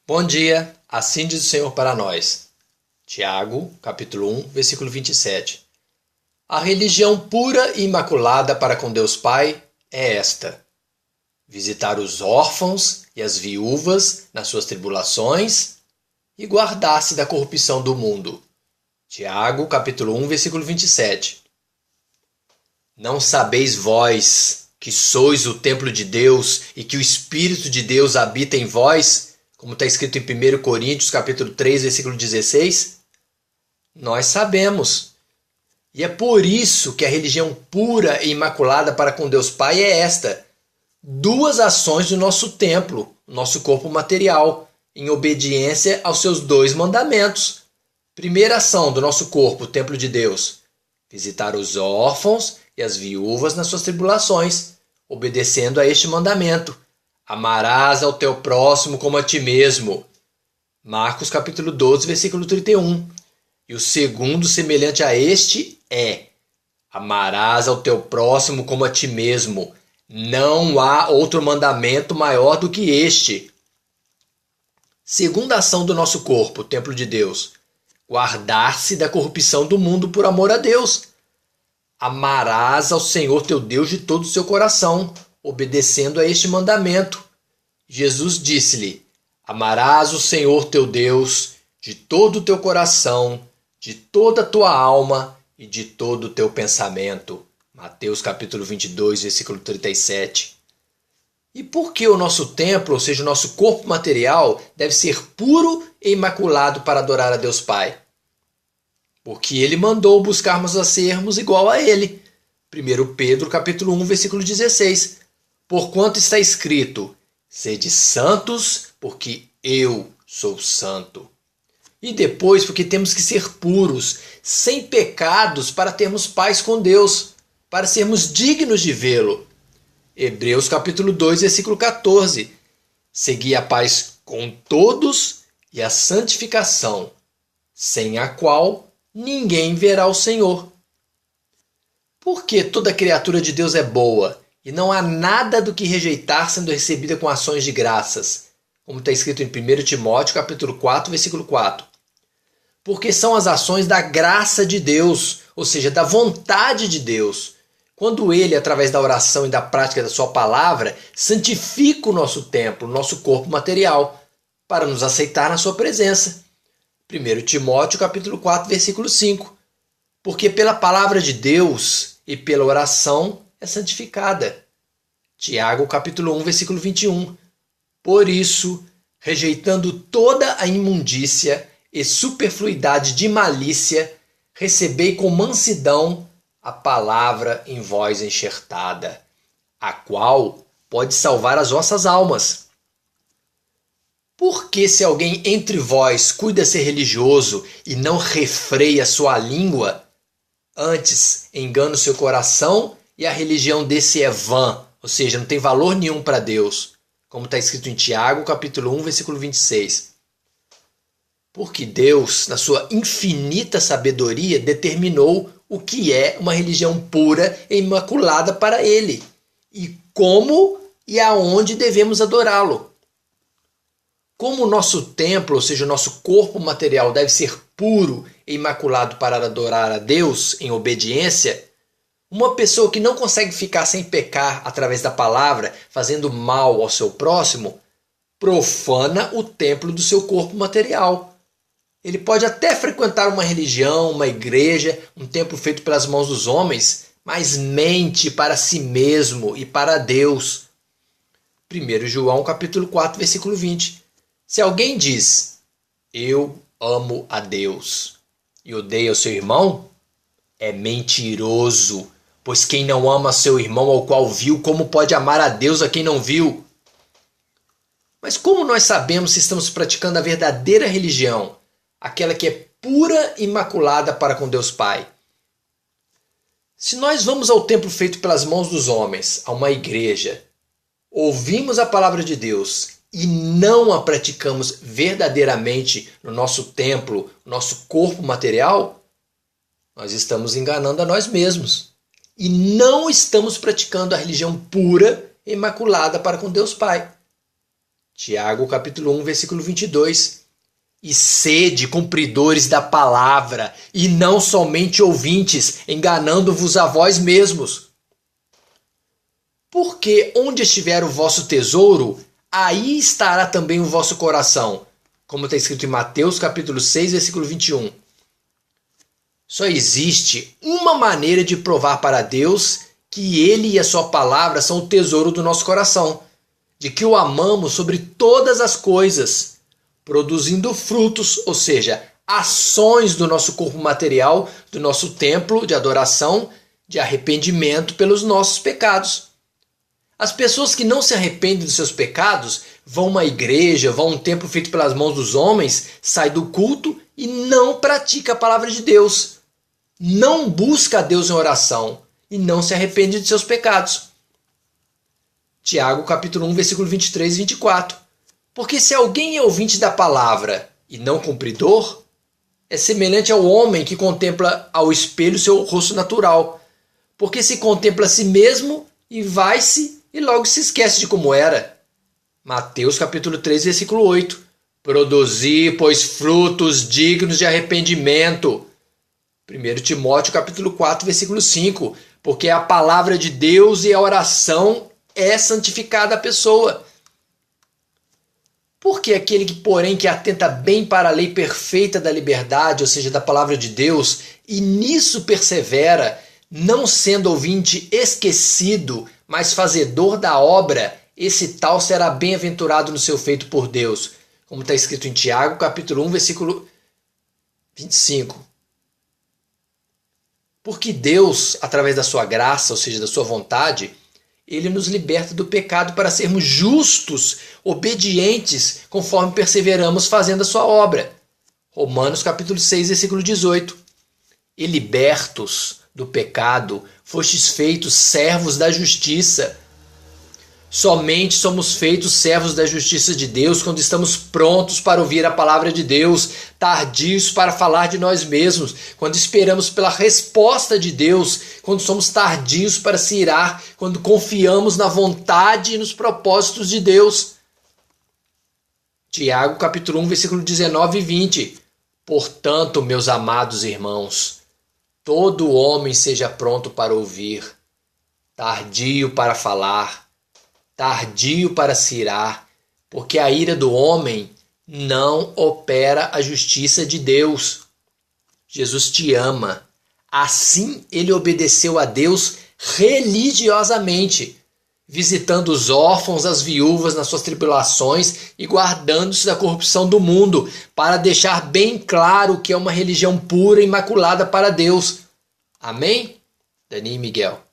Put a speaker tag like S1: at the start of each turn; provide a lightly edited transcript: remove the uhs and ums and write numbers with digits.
S1: Bom dia, assim diz o Senhor para nós. Tiago, capítulo 1, versículo 27. A religião pura e imaculada para com Deus Pai é esta: visitar os órfãos e as viúvas nas suas tribulações e guardar-se da corrupção do mundo. Tiago, capítulo 1, versículo 27. Não sabeis vós que sois o templo de Deus e que o Espírito de Deus habita em vós, como está escrito em 1 Coríntios, capítulo 3, versículo 16? Nós sabemos. E é por isso que a religião pura e imaculada para com Deus Pai é esta: duas ações do nosso templo, nosso corpo material, em obediência aos seus 2 mandamentos. Primeira ação do nosso corpo, o templo de Deus: visitar os órfãos e as viúvas nas suas tribulações, obedecendo a este mandamento: amarás ao teu próximo como a ti mesmo. Marcos capítulo 12, versículo 31. E o segundo semelhante a este é: amarás ao teu próximo como a ti mesmo. Não há outro mandamento maior do que este. Segunda ação do nosso corpo, o templo de Deus: guardar-se da corrupção do mundo por amor a Deus. Amarás ao Senhor teu Deus de todo o seu coração, obedecendo a este mandamento. Jesus disse-lhe: amarás o Senhor teu Deus de todo o teu coração, de toda a tua alma e de todo o teu pensamento. Mateus capítulo 22, versículo 37. E por que o nosso templo, ou seja, o nosso corpo material, deve ser puro e imaculado para adorar a Deus Pai? Porque ele mandou buscarmos a sermos igual a ele. 1 Pedro capítulo 1, versículo 16. Porquanto está escrito: sede santos, porque eu sou santo. E depois, porque temos que ser puros, sem pecados, para termos paz com Deus, para sermos dignos de vê-lo. Hebreus capítulo 2, versículo 14. Segui a paz com todos e a santificação, sem a qual ninguém verá o Senhor. Porque toda criatura de Deus é boa, e não há nada do que rejeitar sendo recebida com ações de graças, como está escrito em 1 Timóteo capítulo 4, versículo 4. Porque são as ações da graça de Deus, ou seja, da vontade de Deus, quando Ele, através da oração e da prática da sua palavra, santifica o nosso templo, o nosso corpo material, para nos aceitar na sua presença. 1 Timóteo capítulo 4, versículo 5. Porque pela palavra de Deus e pela oração é santificada. Tiago capítulo 1, versículo 21. Por isso, rejeitando toda a imundícia e superfluidade de malícia, recebei com mansidão a palavra em vós enxertada, a qual pode salvar as vossas almas. Porque se alguém entre vós cuida ser religioso e não refreia sua língua, antes engana o seu coração e a religião desse é vã, ou seja, não tem valor nenhum para Deus, como está escrito em Tiago, capítulo 1, versículo 26. Porque Deus, na sua infinita sabedoria, determinou o que é uma religião pura e imaculada para Ele, e como e aonde devemos adorá-lo. Como o nosso templo, ou seja, o nosso corpo material, deve ser puro e imaculado para adorar a Deus em obediência, uma pessoa que não consegue ficar sem pecar através da palavra, fazendo mal ao seu próximo, profana o templo do seu corpo material. Ele pode até frequentar uma religião, uma igreja, um templo feito pelas mãos dos homens, mas mente para si mesmo e para Deus. 1 João capítulo 4, versículo 20. Se alguém diz: eu amo a Deus, e odeia o seu irmão, é mentiroso. Pois quem não ama seu irmão ao qual viu, como pode amar a Deus a quem não viu? Mas como nós sabemos se estamos praticando a verdadeira religião, aquela que é pura e imaculada para com Deus Pai? Se nós vamos ao templo feito pelas mãos dos homens, a uma igreja, ouvimos a palavra de Deus e não a praticamos verdadeiramente no nosso templo, no nosso corpo material, nós estamos enganando a nós mesmos. E não estamos praticando a religião pura e imaculada para com Deus Pai. Tiago capítulo 1, versículo 22. E sede cumpridores da palavra, e não somente ouvintes, enganando-vos a vós mesmos. Porque onde estiver o vosso tesouro, aí estará também o vosso coração. Como está escrito em Mateus capítulo 6, versículo 21. Só existe uma maneira de provar para Deus que Ele e a sua palavra são o tesouro do nosso coração, de que o amamos sobre todas as coisas, produzindo frutos, ou seja, ações do nosso corpo material, do nosso templo de adoração, de arrependimento pelos nossos pecados. As pessoas que não se arrependem dos seus pecados vão a uma igreja, vão a um templo feito pelas mãos dos homens, sai do culto e não pratica a palavra de Deus. Não busca a Deus em oração e não se arrepende de seus pecados. Tiago capítulo 1, versículo 23 e 24. Porque se alguém é ouvinte da palavra e não cumpridor, é semelhante ao homem que contempla ao espelho seu rosto natural, porque se contempla a si mesmo e vai-se e logo se esquece de como era. Mateus capítulo 3, versículo 8. Produzi, pois, frutos dignos de arrependimento. 1 Timóteo capítulo 4, versículo 5. Porque a palavra de Deus e a oração é santificada a pessoa. Porque aquele que, porém, que atenta bem para a lei perfeita da liberdade, ou seja, da palavra de Deus, e nisso persevera, não sendo ouvinte esquecido, mas fazedor da obra, esse tal será bem-aventurado no seu feito por Deus. Como está escrito em Tiago, capítulo 1, versículo 25. Porque Deus, através da sua graça, ou seja, da sua vontade, Ele nos liberta do pecado para sermos justos, obedientes, conforme perseveramos fazendo a sua obra. Romanos capítulo 6, versículo 18. E libertos do pecado, fostes feitos servos da justiça. Somente somos feitos servos da justiça de Deus quando estamos prontos para ouvir a palavra de Deus, tardios para falar de nós mesmos, quando esperamos pela resposta de Deus, quando somos tardios para se irar, quando confiamos na vontade e nos propósitos de Deus. Tiago capítulo 1, versículo 19 e 20. Portanto, meus amados irmãos, todo homem seja pronto para ouvir, tardio para falar, tardio para se irar, porque a ira do homem não opera a justiça de Deus. Jesus te ama. Assim ele obedeceu a Deus religiosamente, visitando os órfãos, as viúvas nas suas tribulações e guardando-se da corrupção do mundo, para deixar bem claro que é uma religião pura e imaculada para Deus. Amém? Dani e Miguel.